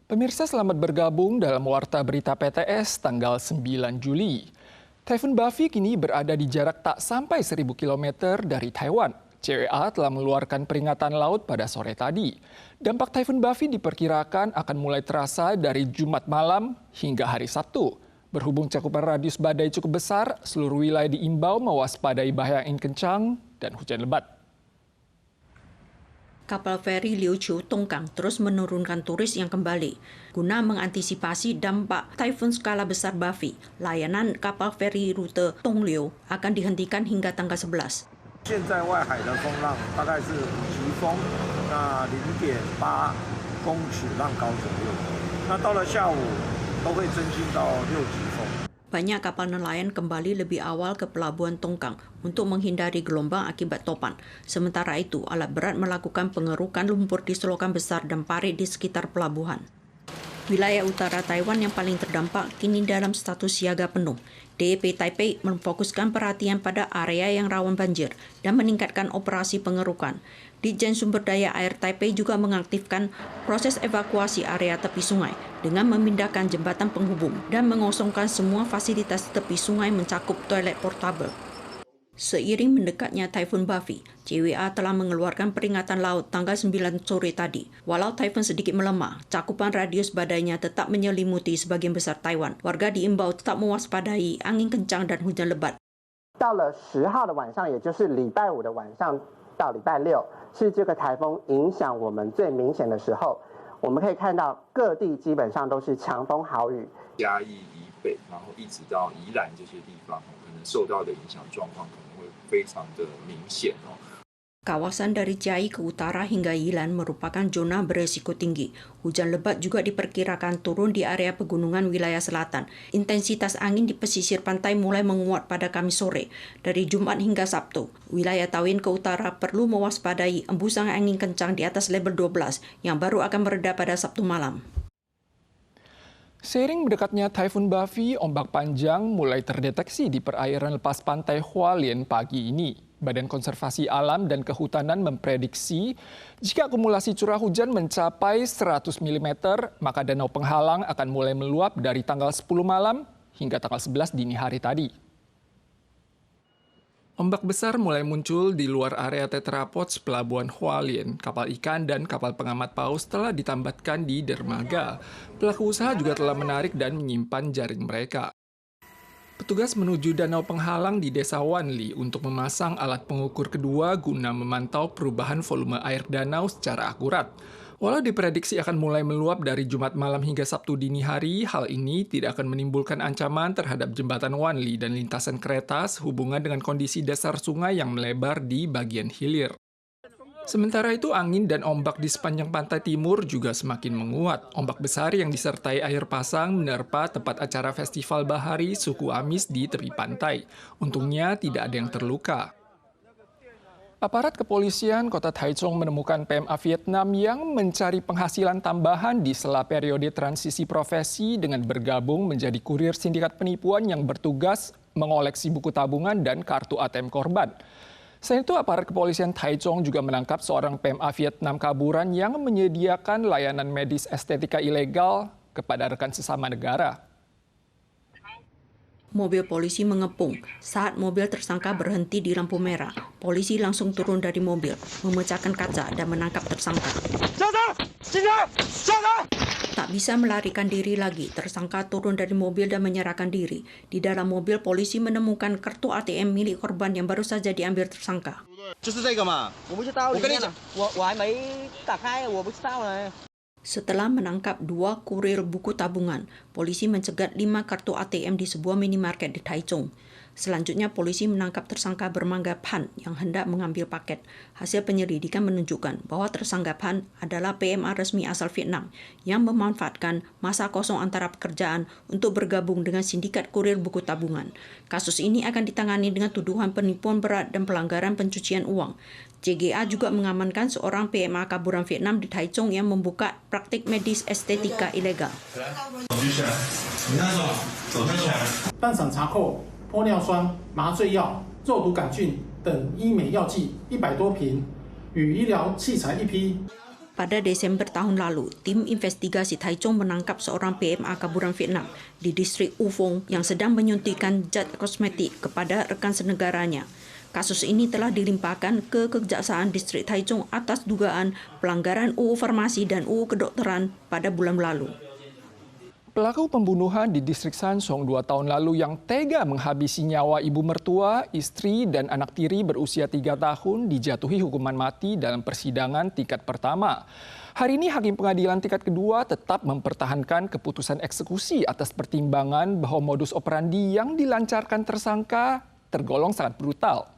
Pemirsa, selamat bergabung dalam Warta Berita PTS tanggal 9 Juli. Taifun Bafi kini berada di jarak tak sampai 1.000 km dari Taiwan. CWA telah mengeluarkan peringatan laut pada sore tadi. Dampak Taifun Bafi diperkirakan akan mulai terasa dari Jumat malam hingga hari Sabtu. Berhubung cakupan radius badai cukup besar, seluruh wilayah diimbau mewaspadai bahaya angin kencang dan hujan lebat. Kapal feri Liu Chiu Tongkang terus menurunkan turis yang kembali. Guna mengantisipasi dampak taifun skala besar Bafi, layanan kapal feri rute Tongliu akan dihentikan hingga tanggal 11. 现在外海的风浪大概是5级风，那0.8公尺浪高左右。那到了下午都会增进到6级风。 Banyak kapal nelayan kembali lebih awal ke pelabuhan Tongkang untuk menghindari gelombang akibat topan. Sementara itu, alat berat melakukan pengerukan lumpur di selokan besar dan parit di sekitar pelabuhan. Wilayah utara Taiwan yang paling terdampak kini dalam status siaga penuh. DEP Taipei memfokuskan perhatian pada area yang rawan banjir dan meningkatkan operasi pengerukan. Ditjen Sumber Daya Air Taipei juga mengaktifkan proses evakuasi area tepi sungai dengan memindahkan jembatan penghubung dan mengosongkan semua fasilitas tepi sungai mencakup toilet portable. Seiring mendekatnya Taifun Bafi, CWA telah mengeluarkan peringatan laut tanggal 9 sore tadi. Walau taifun sedikit melemah, cakupan radius badainya tetap menyelimuti sebagian besar Taiwan. Warga diimbau tetap mewaspadai angin kencang dan hujan lebat. 到了10号的晚上，也就是礼拜5的晚上到礼拜6，是这个台风影响我们最明显的时候。我们可以看到各地基本上都是强风豪雨。嘉义以北，然后一直到宜兰这些地方，可能受到的影响状况可能会非常的明显哦。 Kawasan dari Chiayi ke utara hingga Yilan merupakan zona beresiko tinggi. Hujan lebat juga diperkirakan turun di area pegunungan wilayah selatan. Intensitas angin di pesisir pantai mulai menguat pada Kamis sore. Dari Jumat hingga Sabtu, wilayah Tawin ke utara perlu mewaspadai embusan angin kencang di atas level 12 yang baru akan mereda pada Sabtu malam. Seiring mendekatnya Taifun Bafi, ombak panjang mulai terdeteksi di perairan lepas pantai Hualien pagi ini. Badan Konservasi Alam dan Kehutanan memprediksi jika akumulasi curah hujan mencapai 100 mm, maka danau penghalang akan mulai meluap dari tanggal 10 malam hingga tanggal 11 dini hari tadi. Ombak besar mulai muncul di luar area tetrapods pelabuhan Hualien. Kapal ikan dan kapal pengamat paus telah ditambatkan di dermaga. Pelaku usaha juga telah menarik dan menyimpan jaring mereka. Petugas menuju danau penghalang di Desa Wanli untuk memasang alat pengukur kedua guna memantau perubahan volume air danau secara akurat. Walau diprediksi akan mulai meluap dari Jumat malam hingga Sabtu dini hari, hal ini tidak akan menimbulkan ancaman terhadap jembatan Wanli dan lintasan kereta sehubungan dengan kondisi dasar sungai yang melebar di bagian hilir. Sementara itu, angin dan ombak di sepanjang pantai timur juga semakin menguat. Ombak besar yang disertai air pasang menerpa tempat acara Festival Bahari Suku Amis di tepi pantai. Untungnya tidak ada yang terluka. Aparat kepolisian Kota Taichung menemukan PMA Vietnam yang mencari penghasilan tambahan di sela periode transisi profesi dengan bergabung menjadi kurir sindikat penipuan yang bertugas mengoleksi buku tabungan dan kartu ATM korban. Selain itu, aparat kepolisian Taichung juga menangkap seorang PMA Vietnam kaburan yang menyediakan layanan medis estetika ilegal kepada rekan sesama negara. Mobil polisi mengepung saat mobil tersangka berhenti di lampu merah. Polisi langsung turun dari mobil, memecahkan kaca dan menangkap tersangka. Tak bisa melarikan diri lagi, tersangka turun dari mobil dan menyerahkan diri. Di dalam mobil, polisi menemukan kartu ATM milik korban yang baru saja diambil tersangka. Setelah menangkap 2 kurir buku tabungan, polisi mencegat 5 kartu ATM di sebuah minimarket di Taichung. Selanjutnya, polisi menangkap tersangka bernama Pan yang hendak mengambil paket. Hasil penyelidikan menunjukkan bahwa tersangka Pan adalah PMA resmi asal Vietnam yang memanfaatkan masa kosong antara pekerjaan untuk bergabung dengan sindikat kurir buku tabungan. Kasus ini akan ditangani dengan tuduhan penipuan berat dan pelanggaran pencucian uang. CGA juga mengamankan seorang PMA kaburan Vietnam di Taichung yang membuka praktik medis estetika ilegal. 当场查扣玻尿酸、麻醉药、肉毒杆菌等医美药剂100多瓶，与医疗器材1批。Pada Desember tahun lalu, tim investigasi Taichung menangkap seorang PMA kaburan Vietnam di distrik U Phong yang sedang menyuntikkan zat kosmetik kepada rekan senegaranya. Kasus ini telah dilimpahkan ke Kejaksaan Distrik Taichung atas dugaan pelanggaran UU Farmasi dan UU Kedokteran pada bulan lalu. Pelaku pembunuhan di distrik Sanchong 2 tahun lalu yang tega menghabisi nyawa ibu mertua, istri, dan anak tiri berusia 3 tahun dijatuhi hukuman mati dalam persidangan tingkat pertama. Hari ini Hakim Pengadilan tingkat kedua tetap mempertahankan keputusan eksekusi atas pertimbangan bahwa modus operandi yang dilancarkan tersangka tergolong sangat brutal.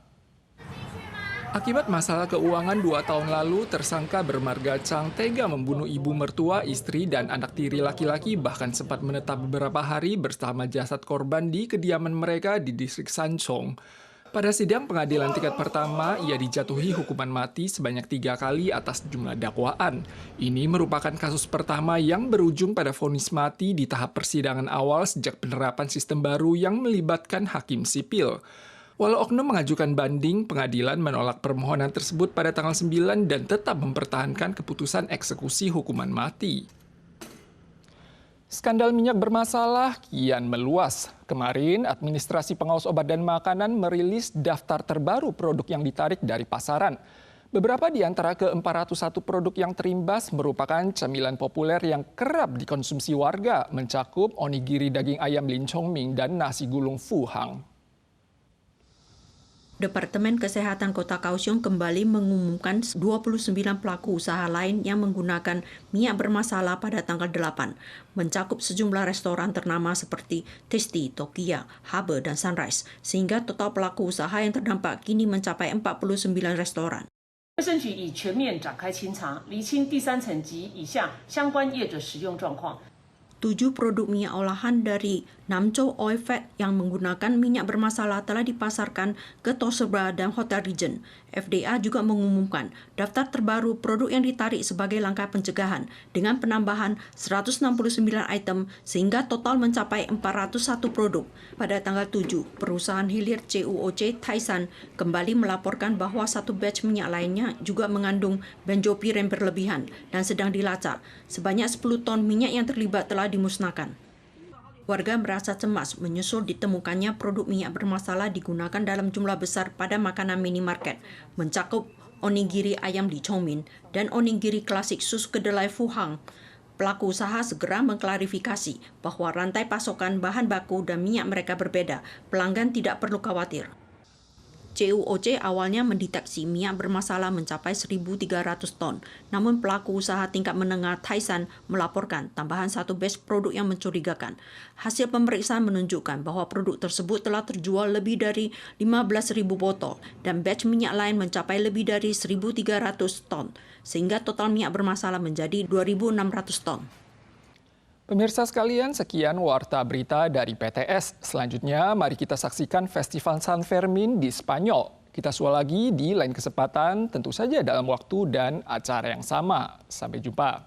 Akibat masalah keuangan 2 tahun lalu, tersangka bermarga Chang tega membunuh ibu mertua, istri, dan anak tiri laki-laki, bahkan sempat menetap beberapa hari bersama jasad korban di kediaman mereka di distrik Sanchong. Pada sidang pengadilan tingkat pertama, ia dijatuhi hukuman mati sebanyak 3 kali atas jumlah dakwaan. Ini merupakan kasus pertama yang berujung pada vonis mati di tahap persidangan awal sejak penerapan sistem baru yang melibatkan hakim sipil. Walau oknum mengajukan banding, pengadilan menolak permohonan tersebut pada tanggal 9 dan tetap mempertahankan keputusan eksekusi hukuman mati. Skandal minyak bermasalah kian meluas. Kemarin, Administrasi Pengawas Obat dan Makanan merilis daftar terbaru produk yang ditarik dari pasaran. Beberapa di antara ke-401 produk yang terimbas merupakan camilan populer yang kerap dikonsumsi warga, mencakup onigiri daging ayam Lin Chongming dan nasi gulung Fu Hang. Departemen Kesehatan Kota Kaohsiung kembali mengumumkan 29 pelaku usaha lain yang menggunakan minyak bermasalah pada tanggal 8, mencakup sejumlah restoran ternama seperti Tasty, Tokia, Habe, dan Sunrise, sehingga total pelaku usaha yang terdampak kini mencapai 49 restoran. 卫生局已全面展开清查，厘清第三层及以下相关业者使用状况。 7 produk minyak olahan dari Namcho Oil Fat yang menggunakan minyak bermasalah telah dipasarkan ke Toserba dan Hotel Regent. FDA juga mengumumkan daftar terbaru produk yang ditarik sebagai langkah pencegahan dengan penambahan 169 item sehingga total mencapai 401 produk. Pada tanggal 7, perusahaan hilir CUOC Thaisan kembali melaporkan bahwa satu batch minyak lainnya juga mengandung benzopiren berlebihan dan sedang dilacak. Sebanyak 10 ton minyak yang terlibat telah dimusnahkan. Warga merasa cemas menyusul ditemukannya produk minyak bermasalah digunakan dalam jumlah besar pada makanan minimarket, mencakup onigiri ayam Li Chongming dan onigiri klasik sus kedelai Fu Hang. Pelaku usaha segera mengklarifikasi bahwa rantai pasokan bahan baku dan minyak mereka berbeda. Pelanggan tidak perlu khawatir. CUOC awalnya mendeteksi minyak bermasalah mencapai 1.300 ton, namun pelaku usaha tingkat menengah Thaisan melaporkan tambahan satu batch produk yang mencurigakan. Hasil pemeriksaan menunjukkan bahwa produk tersebut telah terjual lebih dari 15.000 botol dan batch minyak lain mencapai lebih dari 1.300 ton, sehingga total minyak bermasalah menjadi 2.600 ton. Pemirsa sekalian, sekian Warta Berita dari PTS. Selanjutnya, mari kita saksikan Festival San Fermin di Spanyol. Kita sua lagi di lain kesempatan, tentu saja dalam waktu dan acara yang sama. Sampai jumpa.